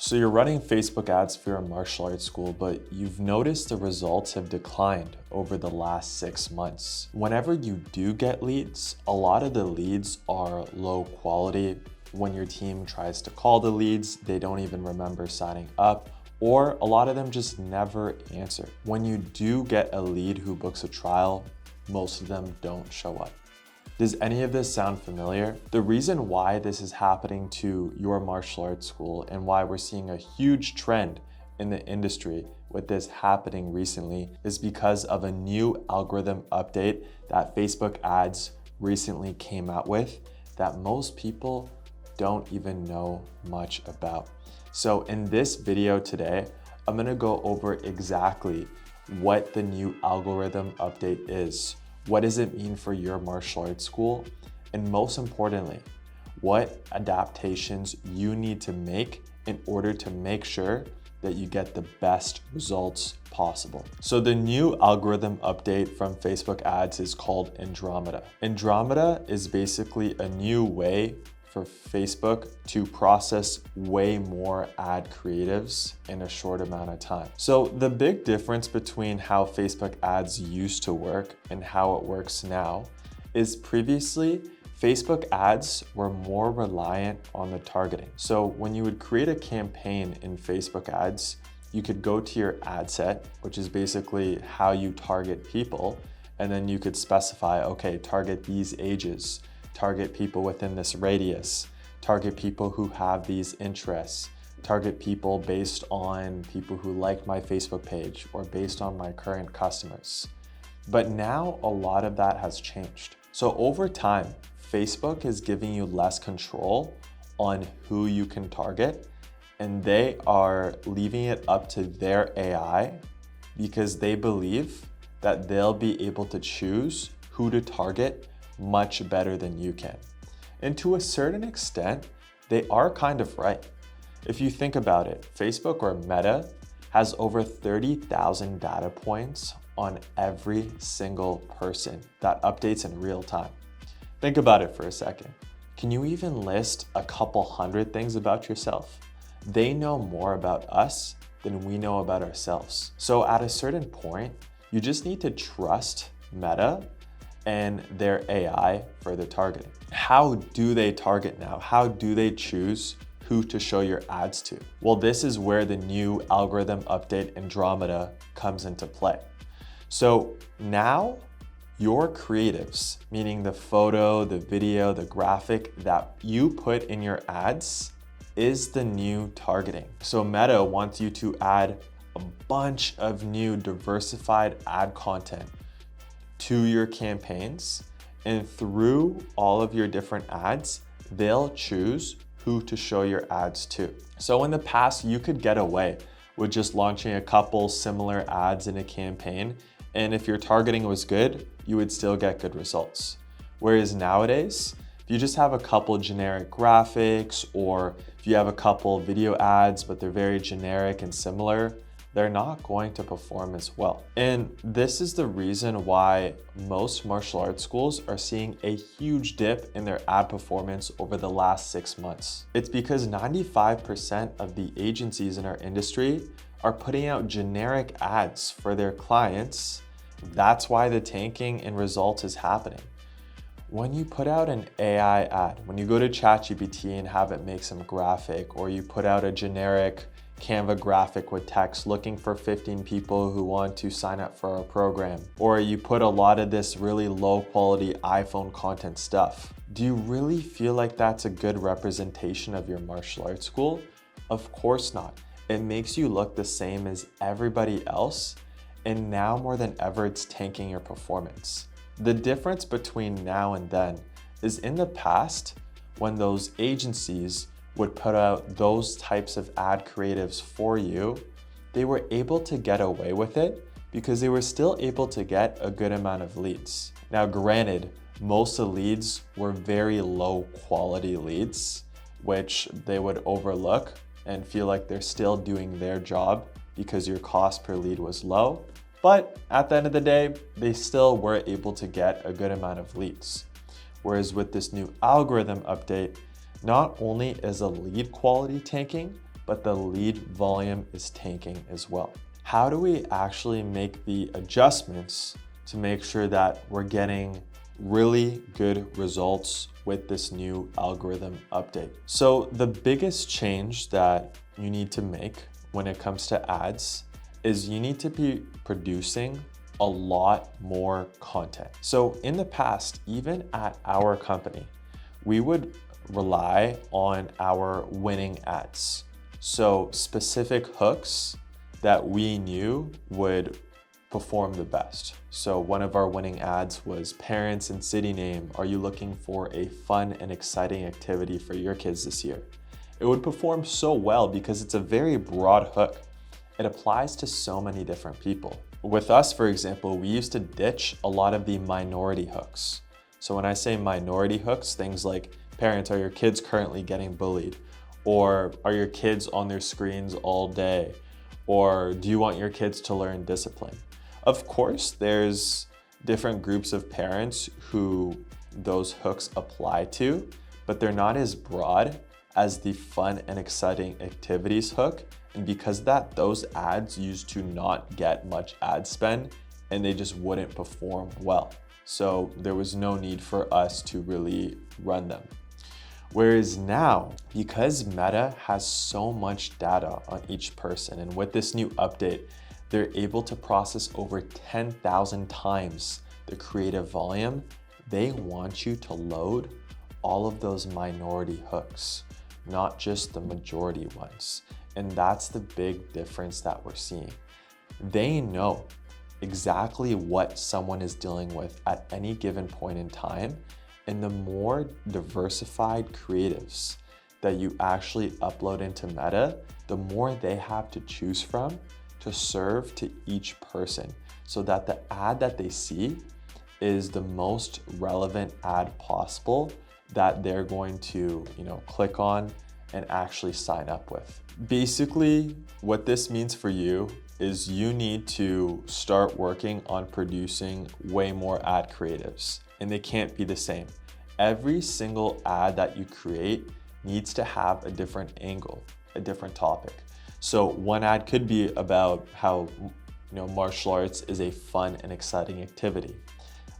So you're running Facebook ads for your martial arts school, but you've noticed the results have declined over the last 6 months. Whenever you do get leads, a lot of the leads are low quality. When your team tries to call the leads, they don't even remember signing up, or a lot of them just never answer. When you do get a lead who books a trial, most of them don't show up. Does any of this sound familiar? The reason why this is happening to your martial arts school and why we're seeing a huge trend in the industry with this happening recently is because of a new algorithm update that Facebook ads recently came out with that most people don't even know much about. So in this video today, I'm gonna go over exactly what the new algorithm update is. What does it mean for your martial arts school? And most importantly, what adaptations you need to make in order to make sure that you get the best results possible. So the new algorithm update from Facebook ads is called Andromeda. Andromeda is basically a new way for Facebook to process way more ad creatives in a short amount of time. So the big difference between how Facebook ads used to work and how it works now is previously Facebook ads were more reliant on the targeting. So when you would create a campaign in Facebook ads, you could go to your ad set, which is basically how you target people, and then you could specify, okay, target these ages, target people within this radius, target people who have these interests, target people based on people who like my Facebook page or based on my current customers. But now a lot of that has changed. So over time, Facebook is giving you less control on who you can target, and they are leaving it up to their AI because they believe that they'll be able to choose who to target much better than you can. And to a certain extent, they are kind of right. If you think about it, Facebook or Meta has over 30,000 data points on every single person that updates in real time. Think about it for a second. Can you even list a couple hundred things about yourself? They know more about us than we know about ourselves. So at a certain point, you just need to trust Meta and their AI for the targeting. How do they target now? How do they choose who to show your ads to? Well, this is where the new algorithm update Andromeda comes into play. So now your creatives, meaning the photo, the video, the graphic that you put in your ads is the new targeting. So Meta wants you to add a bunch of new diversified ad content to your campaigns, and through all of your different ads, they'll choose who to show your ads to. So in the past, you could get away with just launching a couple similar ads in a campaign, and if your targeting was good, you would still get good results. Whereas nowadays, if you just have a couple generic graphics, or if you have a couple video ads, but they're very generic and similar, they're not going to perform as well. And this is the reason why most martial arts schools are seeing a huge dip in their ad performance over the last 6 months. It's because 95% of the agencies in our industry are putting out generic ads for their clients. That's why the tanking in results is happening. When you put out an AI ad, when you go to ChatGPT and have it make some graphic, or you put out a generic Canva graphic with text looking for 15 people who want to sign up for our program, or you put a lot of this really low quality iPhone content stuff. Do you really feel like that's a good representation of your martial arts school? Of course not. It makes you look the same as everybody else, and now more than ever, it's tanking your performance. The difference between now and then is in the past, when those agencies would put out those types of ad creatives for you, they were able to get away with it because they were still able to get a good amount of leads. Now, granted, most of the leads were very low quality leads, which they would overlook and feel like they're still doing their job because your cost per lead was low. But at the end of the day, they still were able to get a good amount of leads. Whereas with this new algorithm update, not only is the lead quality tanking, but the lead volume is tanking as well. How do we actually make the adjustments to make sure that we're getting really good results with this new algorithm update? So the biggest change that you need to make when it comes to ads is you need to be producing a lot more content. So in the past, even at our company, we would rely on our winning ads. So specific hooks that we knew would perform the best. So one of our winning ads was parents and city name. Are you looking for a fun and exciting activity for your kids this year? It would perform so well because it's a very broad hook. It applies to so many different people. With us, for example, we used to ditch a lot of the minority hooks. So when I say minority hooks, things like, parents, are your kids currently getting bullied? Or are your kids on their screens all day? Or do you want your kids to learn discipline? Of course, there's different groups of parents who those hooks apply to, but they're not as broad as the fun and exciting activities hook. And because of that, those ads used to not get much ad spend and they just wouldn't perform well. So there was no need for us to really run them. Whereas now, because Meta has so much data on each person, and with this new update, they're able to process over 10,000 times the creative volume, they want you to load all of those minority hooks, not just the majority ones. And that's the big difference that we're seeing. They know exactly what someone is dealing with at any given point in time. And the more diversified creatives that you actually upload into Meta, the more they have to choose from to serve to each person so that the ad that they see is the most relevant ad possible that they're going to, click on and actually sign up with. Basically, what this means for you is you need to start working on producing way more ad creatives, and they can't be the same. Every single ad that you create needs to have a different angle, a different topic. So one ad could be about how martial arts is a fun and exciting activity.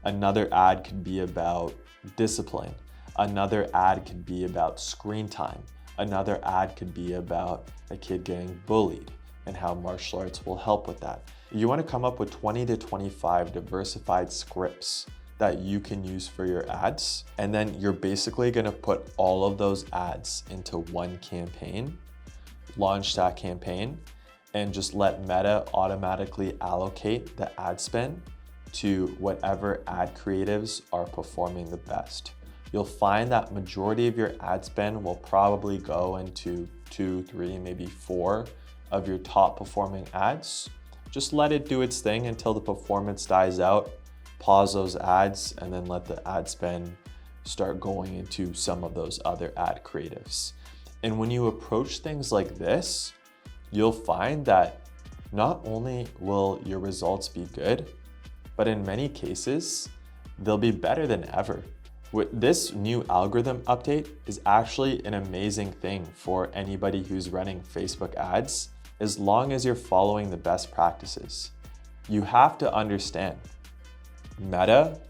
Another ad could be about discipline. Another ad could be about screen time. Another ad could be about a kid getting bullied and how martial arts will help with that. You want to come up with 20 to 25 diversified scripts that you can use for your ads. And then you're basically going to put all of those ads into one campaign, launch that campaign, and just let Meta automatically allocate the ad spend to whatever ad creatives are performing the best. You'll find that majority of your ad spend will probably go into 2, 3, maybe 4 of your top performing ads. Just let it do its thing until the performance dies out, pause those ads, and then let the ad spend start going into some of those other ad creatives. And when you approach things like this, you'll find that not only will your results be good, but in many cases, they'll be better than ever. With this new algorithm update is actually an amazing thing for anybody who's running Facebook ads, as long as you're following the best practices. You have to understand, Meta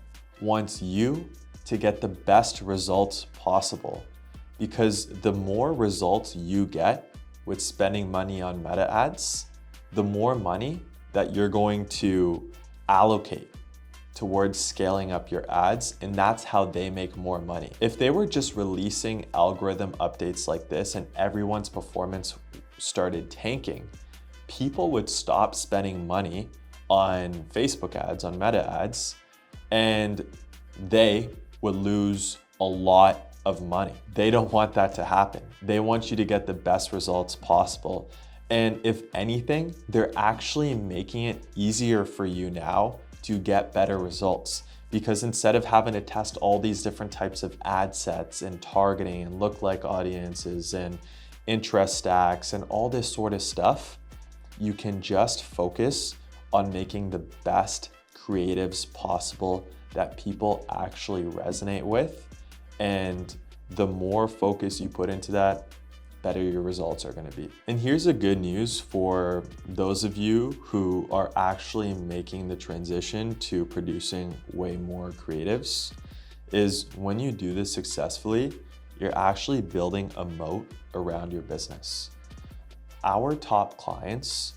wants you to get the best results possible, because the more results you get with spending money on Meta ads, the more money that you're going to allocate towards scaling up your ads, and that's how they make more money. If they were just releasing algorithm updates like this and everyone's performance started tanking, people would stop spending money on Facebook ads, on Meta ads, and they would lose a lot of money. They don't want that to happen. They want you to get the best results possible. And if anything, they're actually making it easier for you now to get better results, because instead of having to test all these different types of ad sets and targeting and lookalike audiences and interest stacks and all this sort of stuff, you can just focus on making the best creatives possible that people actually resonate with. And the more focus you put into that, better your results are going to be. And here's the good news for those of you who are actually making the transition to producing way more creatives, is when you do this successfully, you're actually building a moat around your business. Our top clients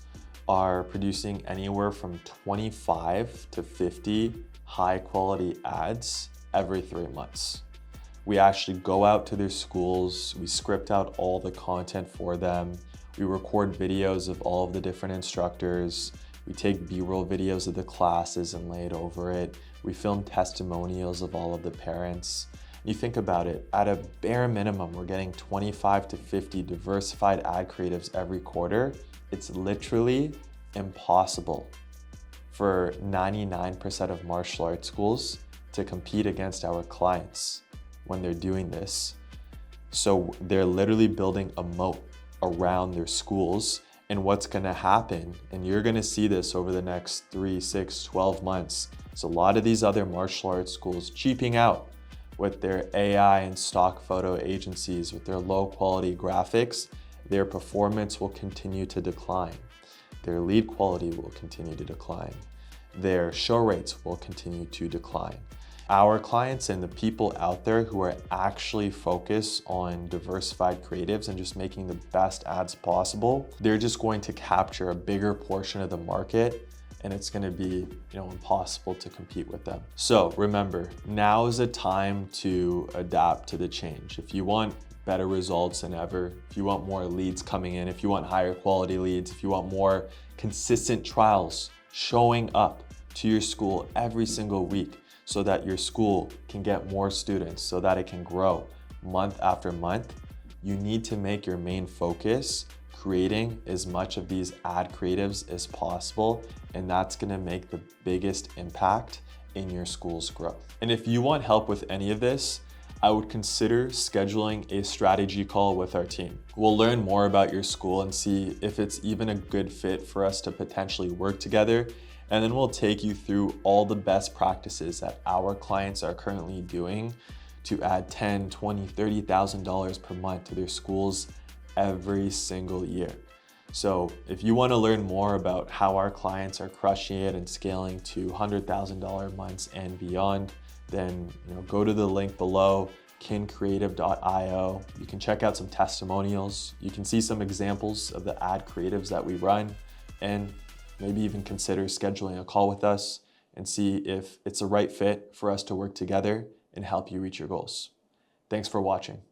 are producing anywhere from 25 to 50 high quality ads every 3 months. We actually go out to their schools, we script out all the content for them, we record videos of all of the different instructors, we take B-roll videos of the classes and lay it over it, we film testimonials of all of the parents. You think about it, at a bare minimum, we're getting 25 to 50 diversified ad creatives every quarter. It's literally impossible for 99% of martial arts schools to compete against our clients when they're doing this. So they're literally building a moat around their schools. And what's gonna happen, and you're gonna see this over the next 3, 6, 12 months, is a lot of these other martial arts schools cheaping out with their AI and stock photo agencies, with their low quality graphics. Their performance will continue to decline. Their lead quality will continue to decline. Their show rates will continue to decline. Our clients and the people out there who are actually focused on diversified creatives and just making the best ads possible, they're just going to capture a bigger portion of the market, and it's going to be, impossible to compete with them. So remember, now is a time to adapt to the change. If you want better results than ever, if you want more leads coming in, if you want higher quality leads, if you want more consistent trials showing up to your school every single week so that your school can get more students, so that it can grow month after month, you need to make your main focus creating as much of these ad creatives as possible, and that's gonna make the biggest impact in your school's growth. And if you want help with any of this, I would consider scheduling a strategy call with our team. We'll learn more about your school and see if it's even a good fit for us to potentially work together. And then we'll take you through all the best practices that our clients are currently doing to add $10,000, $20,000, $30,000 per month to their schools every single year. So if you want to learn more about how our clients are crushing it and scaling to $100,000 months and beyond, then go to the link below, kincreative.io. You can check out some testimonials. You can see some examples of the ad creatives that we run, and maybe even consider scheduling a call with us and see if it's a right fit for us to work together and help you reach your goals. Thanks for watching.